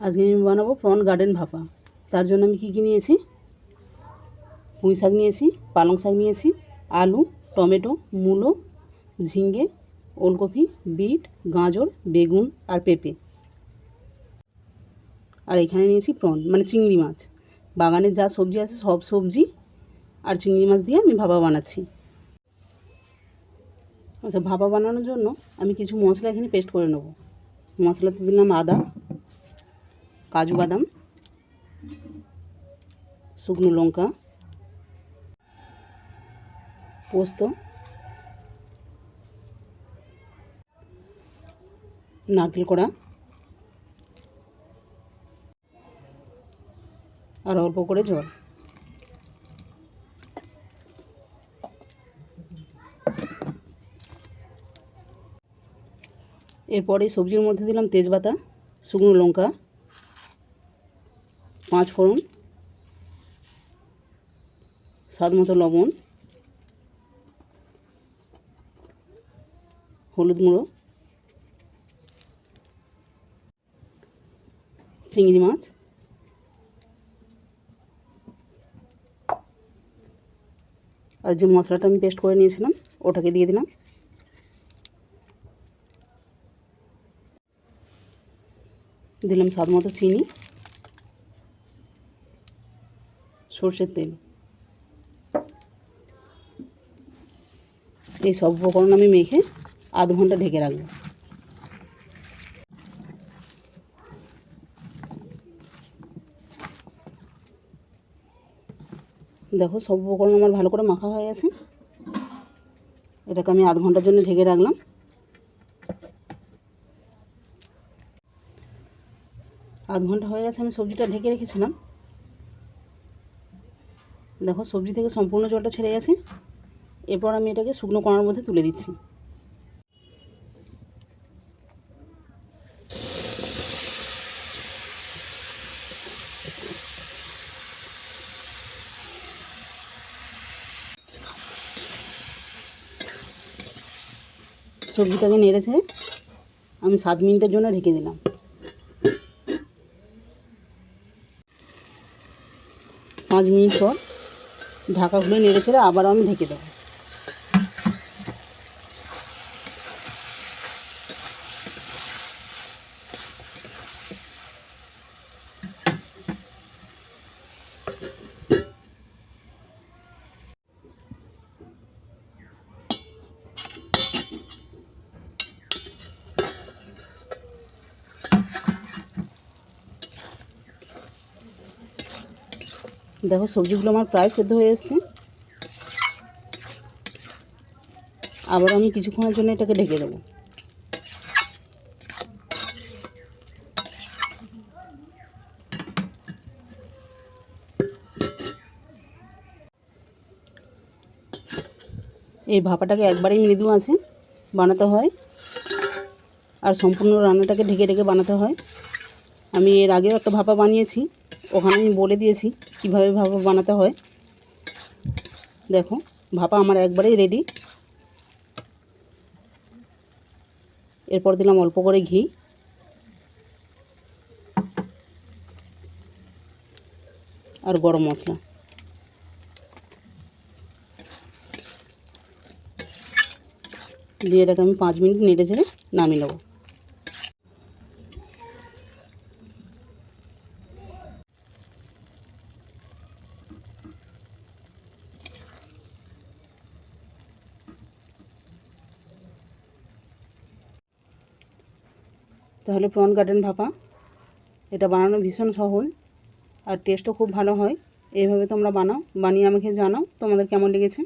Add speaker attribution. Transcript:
Speaker 1: আজকে আমি বানাবো প্রন গার্ডেন ভাপা। তার জন্য আমি কী নিয়েছি, পুঁই শাক নিয়েছি, পালং শাক নিয়েছি, আলু, টমেটো, মূলো, ঝিঙ্গে, ওলকপি, বিট, গাজর, বেগুন আর পেঁপে। আর এখানে নিয়েছি প্রন মানে চিংড়ি মাছ। বাগানের যা সবজি আছে সব সবজি আর চিংড়ি মাছ দিয়ে আমি ভাপা বানাচ্ছি। আচ্ছা, ভাপা বানানোর জন্য আমি কিছু মশলা এখানে পেস্ট করে নেব। মশলাতে দিলাম আদা, কাজু বাদাম, শুকনো লঙ্কা, পোস্ত, নারকেল কোড়া আর অল্প করে জল। এরপরে সবজির মধ্যে দিলাম তেজপাতা, শুকনো লঙ্কা, 5 ফোড়ন, স্বাদ মতো লবণ, হলুদ গুঁড়ো, চিংড়ি মাছ, আর যে মশলাটা আমি পেস্ট করে নিয়েছিলাম ওটাকে দিয়ে দিলাম। দিলাম স্বাদ মতো চিনি, সরষের তেল। এই সব উপকরণ আমি মেখে আধ ঘন্টা ঢেকে রাখবো। দেখো, সব উপকরণ আমার ভালো করে মাখা হয়ে গেছে। এটাকে আমি আধ ঘন্টার জন্য ঢেকে রাখলাম। আধ ঘন্টা হয়ে গেছে, আমি সবজিটা ঢেকে রেখেছিলাম। দেখো, সবজি থেকে সম্পূর্ণ জলটা ছেড়ে গেছে। এরপর আমি এটাকে শুকনো কড়ার মধ্যে তুলে দিচ্ছি। সবজিটাকে নেড়েছে আমি 7 মিনিটের জন্য ঢেকে দিলাম। 5 মিনিট পর ঢাকা খুলে নেড়েছে আবার আমি ঢেকে দেবো। দেখো, সবজিগুলো আমার প্রায় সেদ্ধ হয়ে এসছে। আবার আমি কিছুক্ষণের জন্য এটাকে ঢেকে দেবো। এই ভাপাটাকে একবারেই মৃদু আছে বানাতে হয়, আর সম্পূর্ণ রান্নাটাকে ঢেকে ঢেকে বানাতে হয়। আমি এর আগেও একটা ভাপা বানিয়েছি, ওখানে আমি বলে দিয়েছি কীভাবে ভাপা বানাতে হয়। দেখো, ভাপা আমার একবারেই রেডি। এরপর দিলাম অল্প করে ঘি, আর গরম মশলা। দিয়ে এটাকে আমি 5 মিনিট নেড়ে ছেড়ে নামিয়ে নেব। তাহলে প্রন গার্ডেন ভাপা এটা বানানো ভীষণ সহজ, আর টেস্টও খুব ভালো হয়। এইভাবে তোমরা বানাও, বানিয়ে আমাকে জানাও তোমাদের কেমন লেগেছে।